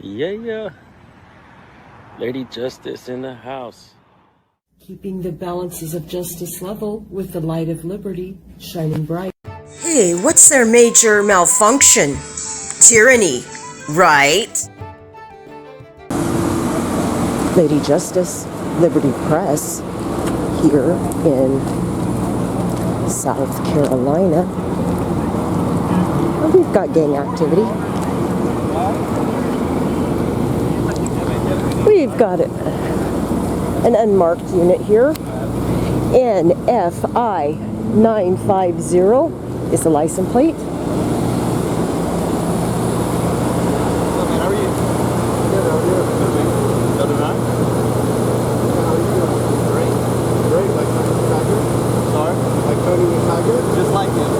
Yeah. Lady Justice in the house. Keeping the balances of justice level with the light of liberty shining bright. Hey, what's their major malfunction? Tyranny, right? Lady Justice, Liberty Press, here in South Carolina. We've got gang activity. We've got an unmarked unit here. NFI 950 is the license plate. Just like him.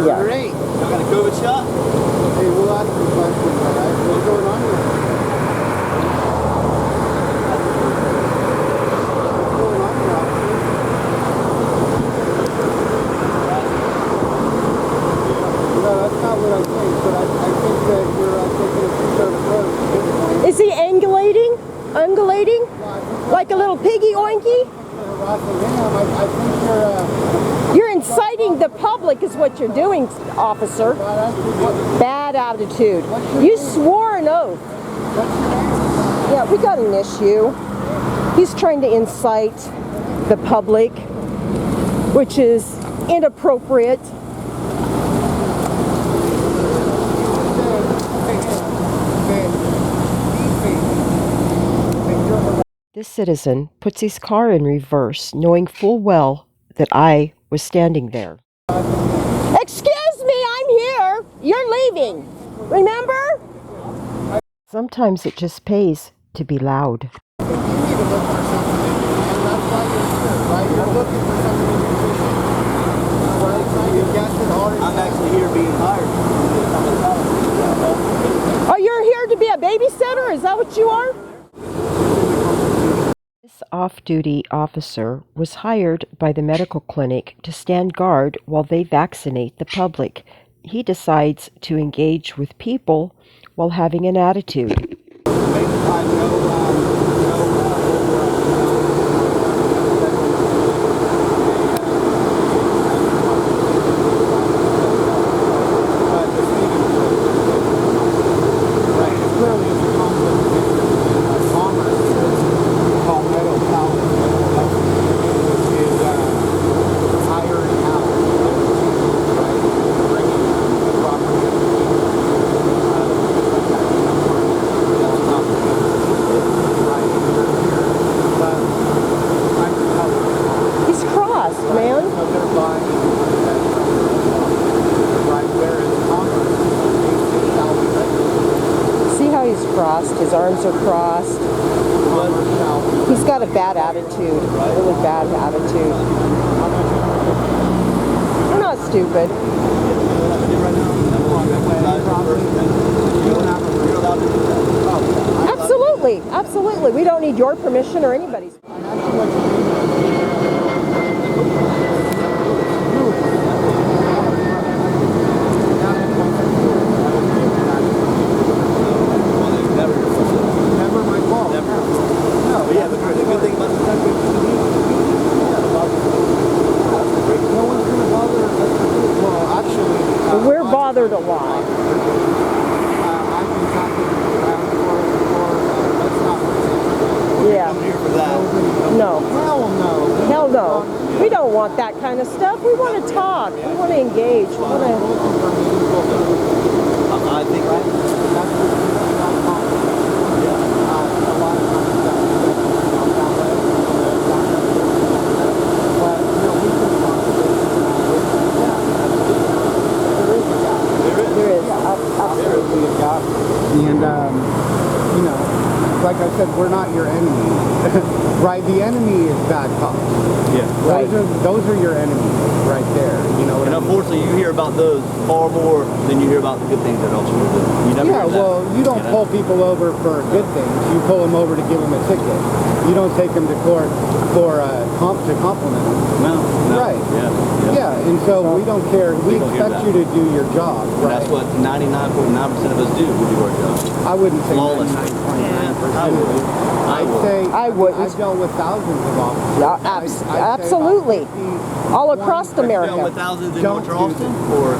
Yeah. Great. Y'all got a COVID shot? Hey, we'll ask you questions, all right? What's going on here? What's going on here, officer? No, that's not what I think, but I think that you're taking a two-step approach at this point. Is he angulating? Ungulating? Like a little piggy oinky? You're harassing him. I think you're... You're inciting the public is what you're doing, officer. Bad attitude. You swore an oath. Yeah, we got an issue. He's trying to incite the public, which is inappropriate. This citizen puts his car in reverse, knowing full well that I was standing there. Excuse me, I'm here. You're leaving. Remember? Sometimes it just pays to be loud. You need to look for something, and that's why you're here, right? You're looking for something in your vision. Right? Trying to guess it hard. I'm actually here being hired. Oh, you're here to be a babysitter? Is that what you are? This off-duty officer was hired by the medical clinic to stand guard while they vaccinate the public. He decides to engage with people while having an attitude. His arms are crossed. He's got a bad attitude, really bad attitude. We're not stupid. Absolutely. We don't need your permission or anybody's. We're bothered a lot. Yeah. No. Hell no. We don't want that kind of stuff. We want to talk. We want to engage. We want to. I think And, like I said, we're not your enemy, right? The enemy is bad cops. Yeah. Right. Those are your enemies right there. You know what and I mean? unfortunately, you hear about those far more than you hear about the good things that officers do. You never hear that, well, you don't pull people over for good things. You pull them over to give them a ticket. You don't take them to court for to compliment them. No. Right. Yeah. Yeah, and so we don't care. We don't hear expect that. you to do your job, And right? that's what 99.9% of us do. We do our job. I wouldn't say Flawless. 99.9%. I would. I'd say I wouldn't. I've dealt with thousands of officers. Yeah, I'd say about absolutely. 50, All across Dealt with America. thousands in Don't North Charleston, do or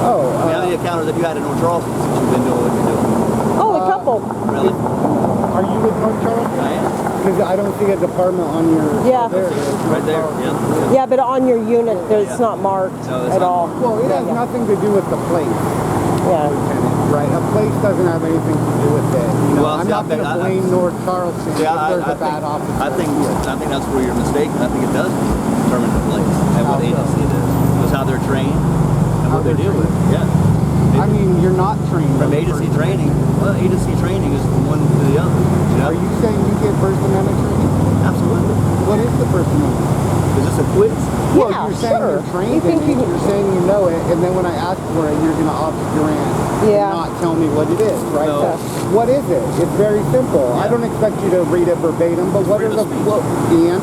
Oh, how many encounters have you had in North Charleston since you've been doing what you're doing? Oh, a couple. Really? are you with North Charleston? I am. Because I don't see a department on your. Yeah. There it is. Right there. Yeah. Yeah, but on your unit, it's not marked No, it's at not all. Well, it has Yeah. nothing to do with the place, Yeah. Lieutenant, right? A place doesn't have anything to do with it. You know, Well, I'm see, not going to blame North Charleston Yeah, if there's a bad officer. I think that's where you're mistaken. I think it does determine the place and what How so? agency it is. It's how they're trained and How what they they're deal with. Yeah. I mean, you're not trained. From on agency First training, well, agency training is from one to the other. You know? Are you saying you get First Amendment training? Absolutely. What is the First Amendment? Is this a quiz? Well, Yeah, you're saying sure. you're trained You think in it, you- you're saying you know it, and then when I ask for it, you're going to obscurant Yeah. and not tell me what it is, right? No. So what is it? It's very simple. I Yeah. don't expect you to read it verbatim, but what are freedom the of speech. and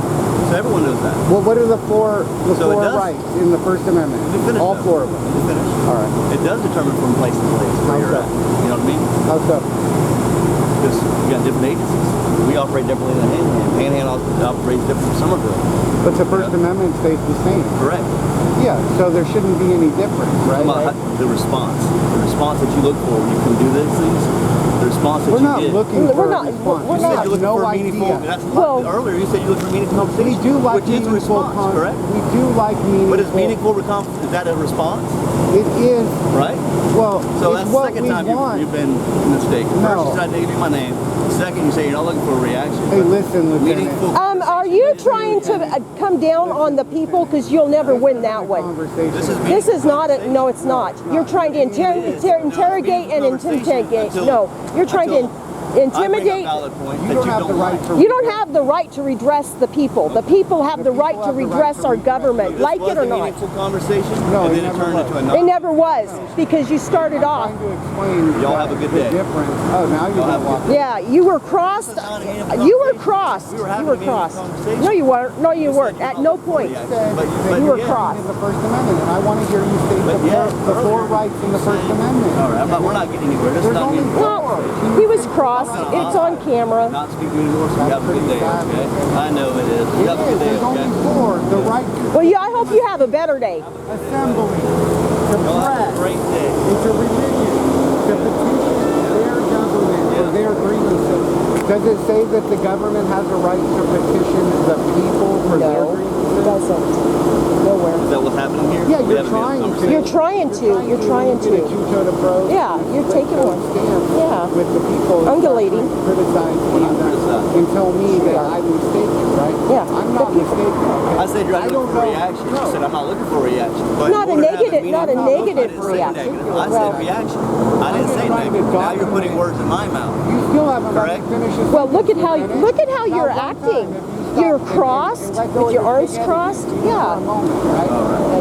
So everyone knows that. what are the four So it does. rights in the First Amendment? Let me finish All that. four of them. Let me finish. All right. It does determine from place to place where How you're so? at. You know what I mean? How so? Because you got different agencies. We operate differently than Panhandle. Panhandle operates different from Somerville. But the First Amendment stays the same. Correct. Yeah, so there shouldn't be any difference, right? The response that you look for when you come do these things, the response that We're you not get. looking We're for not- a response. we're You not- have You're looking no for a meaningful. idea. That's Well- earlier you said you look for meaningful We conversation. do like which is a meaningful response, correct? We do like meaningful. But is meaningful is that a response? It is. Right? Well, So it's that's the what second we time want. you've been mistaken. No. First you said I gave you my name. Second you say you're not looking for a reaction. Hey, but listen, Lieutenant. meaningful. Are you trying to come down on the people? Because you'll never win that one. This is not a, no, it's not. You're trying to interrogate and intimidate. No, you're trying to intimidate. You don't have the right to. You don't have the right to redress the people. The people have the right to redress our government, like it or not. Meaningful conversation. No, and it then it never turned was. into a It never was, because you started off. Trying to explain. Y'all have a good the day. difference. Oh, now you're Y'all have gonna a walk. Yeah, you were crossed. You were crossed. We were You having were a meaningful crossed. conversation. No, you weren't. No, you You said weren't. you're At not no looking for point. reaction. But you were yeah, crossed. in the First Amendment, and I want to hear you state But the four rights in the First Amendment. All right, we're not getting anywhere. This is There's not only meaningful. four. Well, he was crossed. It's on camera. Not speaking anymore, so you have a good day, okay? I know it is. You have a good day, There's okay? only four. The right to Well, I hope you have a better day. assembly, to Y'all have a press, great day. and to religion, to petition their government for their grievances. Does it say that the government has a right to petition the people for their No, grievances? it doesn't. Nowhere. Is that what's happening here? Yeah, We you're haven't had a trying to. conversation. You're trying to. You're trying Get a to. two-tone approach. Yeah, you're taking one. Yeah. With the people Ungulating. that criticize me Not criticizing. and tell me that I'm mistaken, right? Yeah. I'm not mistaken. Okay? I said you're not I looking don't for a know. reaction. No. You said I'm not looking for a reaction. But Not in a order to have negative- not a meaningful- negative I didn't say reaction. negative. I Well- said reaction. I didn't say trying to negative. Now you're putting document- words in my mouth. You still haven't let Correct. me finish this Well, look at how sentence. Now, you're one acting. time, if you You're stop and crossed let go with of your arms big crossed. attitude for Yeah. a moment, right?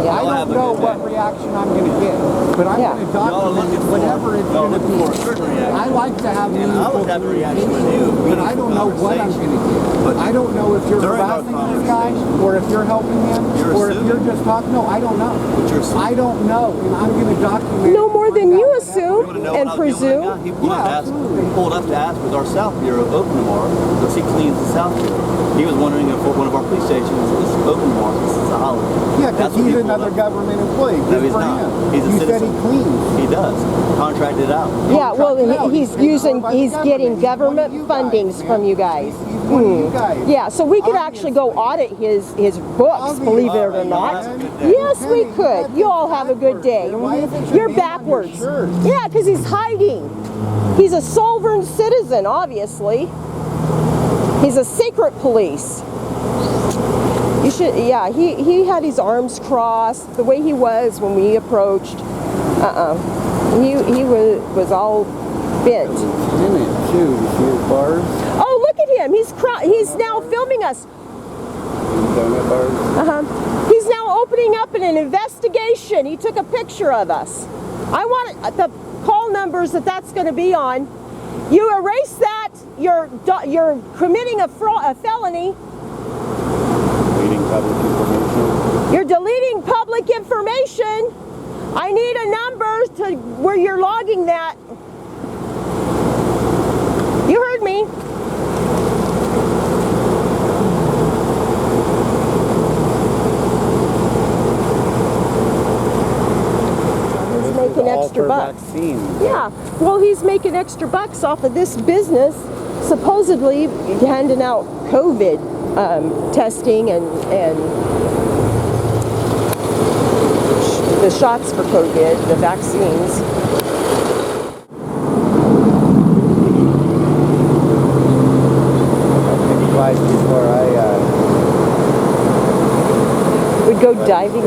Yeah. I Y'all have don't a know good what day. reaction I'm going to get, but I'm Yeah. going to Y'all are document looking whatever it's y'all going to looking be. for a certain reaction. I like to have And I meaningful was having a reaction with you. communication, but I don't know what I'm going to get. But I don't know if you're during our harassing this guy, conversation, or if you're helping him, you're or if you're assuming. just talking. No, I don't know. But you're assuming. I don't know, and I'm going to document. No more than you You assume want to know and what I was dealing with presume. that guy? He pulled, Yeah, up to ask, absolutely. he pulled up to ask with our South Bureau open tomorrow because he cleans the South Bureau. He was wondering if one of our police stations is open tomorrow since it's a holiday. Yeah, because That's what he he's pulled another up. government employee. No, Good he's for not. him. He's a You said citizen. he cleans. He does. Contracted out. Yeah, well, he's He's getting government fundings from you guys. He's one of you guys. Yeah, so we could actually go audit his books, believe it or not. Yes, we could. You all have a good day. You're backwards. Yeah, because he's hiding. He's a sovereign citizen, obviously. He's a secret police. You should, yeah, he had his arms crossed, the way he was when we approached. He was all bent. In it too. You see his bars? Oh, look at him. He's now filming us. Donut bars. He's now opening up an investigation. He took a picture of us. I want the call numbers that's going to be on. You erase that. You're committing a felony. Meeting public information. You're deleting public information. I need a number to where you're logging that. You heard me. He's making extra bucks. Yeah, well, he's making extra bucks off of this business, supposedly handing out COVID testing and the shots for COVID, the vaccines. Before We'd go diving.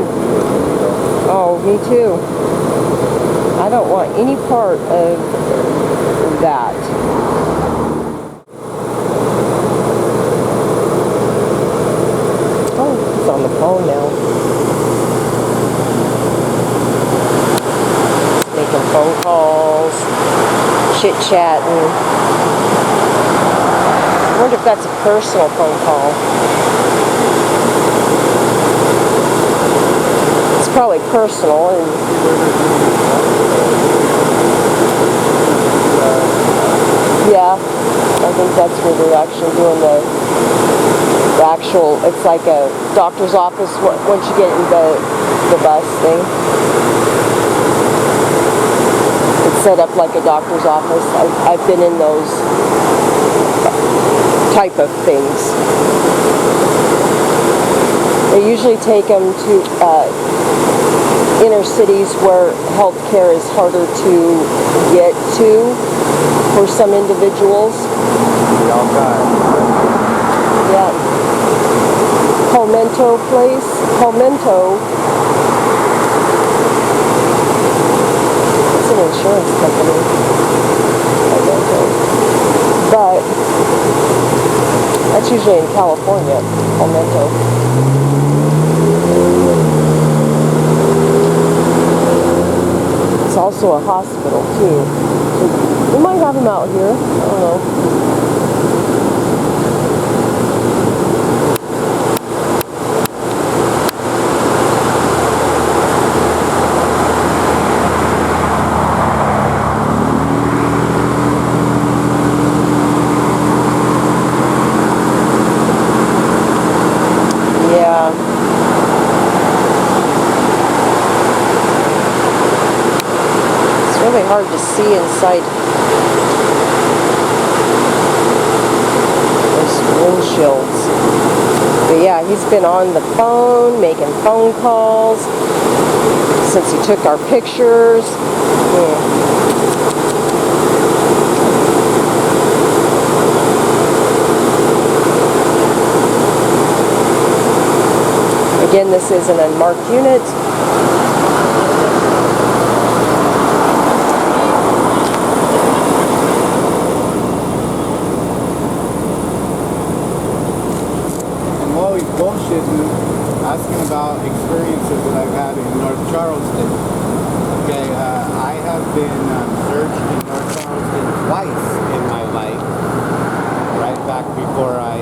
Oh, me too. I don't want any part of that. Oh, he's on the phone now. Making phone calls, chit-chatting. I wonder if that's a personal phone call. It's probably personal. And yeah, I think that's where they're actually doing the actual, it's like a doctor's office once you get in the bus thing. It's set up like a doctor's office. I've been in those type of things. They usually take them to inner cities where healthcare is harder to get to for some individuals. Yeah. Palmetto place. Palmetto. It's an insurance company. Palmetto. But that's usually in California. Palmetto. It's also a hospital too. So we might have them out here. I don't know. Hard to see inside those windshields. But yeah, he's been on the phone, making phone calls since he took our pictures. Again, this is an unmarked unit. Asking about experiences that I've had in North Charleston. Okay, I have been searched in North Charleston twice in my life, right back before I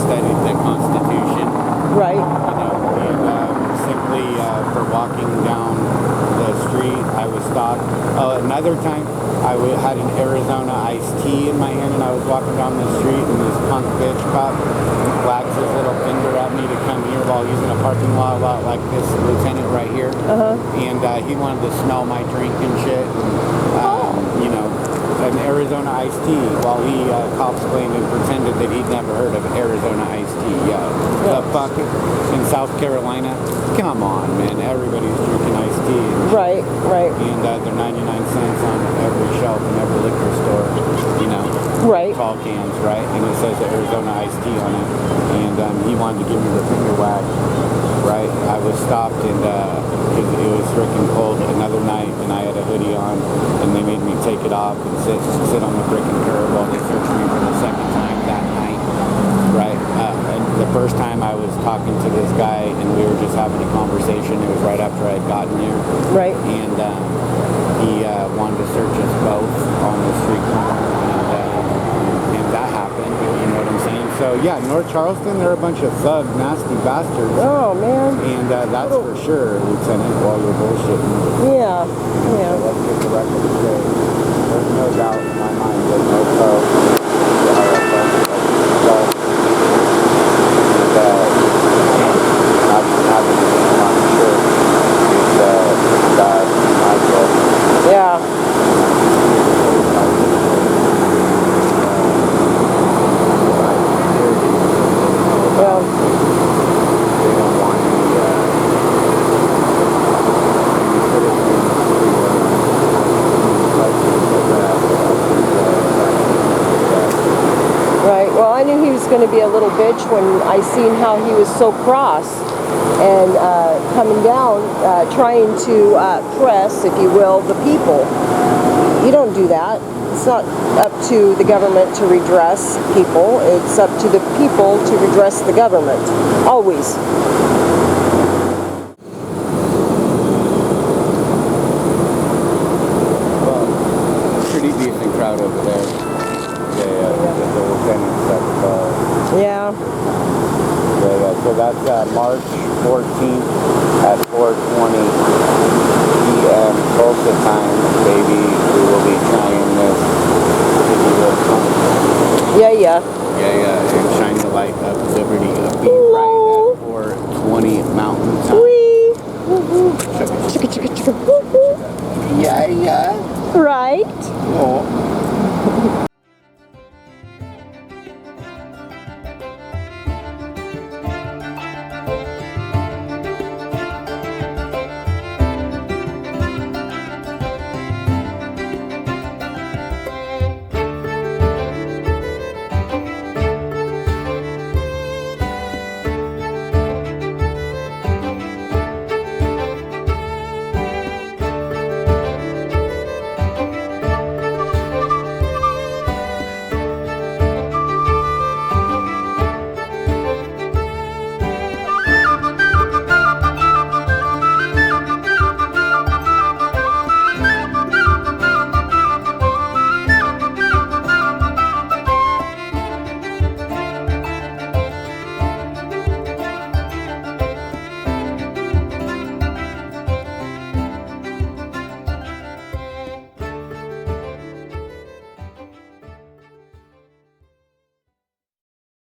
studied the Constitution. Right. You know, and simply for walking down the street, I was stopped. Another time, I had an Arizona iced tea in my hand, and I was walking down the street, and this punk bitch cop wags his little finger at me to come here while he's in a parking lot like this lieutenant right here. And he wanted to smell my drink and shit. You know, an Arizona iced tea while he cosplained and pretended that he'd never heard of Arizona iced tea. The fuck in South Carolina? Come on, man. Everybody's drinking iced tea. Right. And they're 99 cents on every shelf in every liquor store, you know. Right. Tall cans, right? And it says Arizona iced tea on it. And he wanted to give me the finger wag, right? I was stopped and it was freaking cold another night and I had a hoodie on and they made me take it off and sit on the freaking curb while they searched me for the second time that night, right? And the first time I was talking to this guy and we were just having a conversation. It was right after I had gotten here. Right. And he wanted to search us both on the street corner and that happened, you know what I'm saying? So So yeah, North Charleston, they're a bunch of thug, nasty bastards. Oh, man. And that's for sure, Lieutenant, while you're bullshitting. Yeah. So Yeah. let's get the record straight. There's no doubt in my mind that North Charleston is Yeah. Right. Well, I knew he was going to be a little bitch when I seen how he was so cross and coming down, trying to press, if you will, the people. You don't do that. It's not up to the government to redress people. It's up to the people to redress the government. Always. Well, pretty decent crowd over there. The lieutenants at Yeah. so that's March 14th at 4:20 p.m. Tulsa time, baby. We will be trying this. Yeah, yeah. Yeah, and shine the light of liberty of being right at 4:20 Mountain Time. Wee. Chugga, Chicka, chicka, chicka. Woo, woo. yeah. Right. Oh.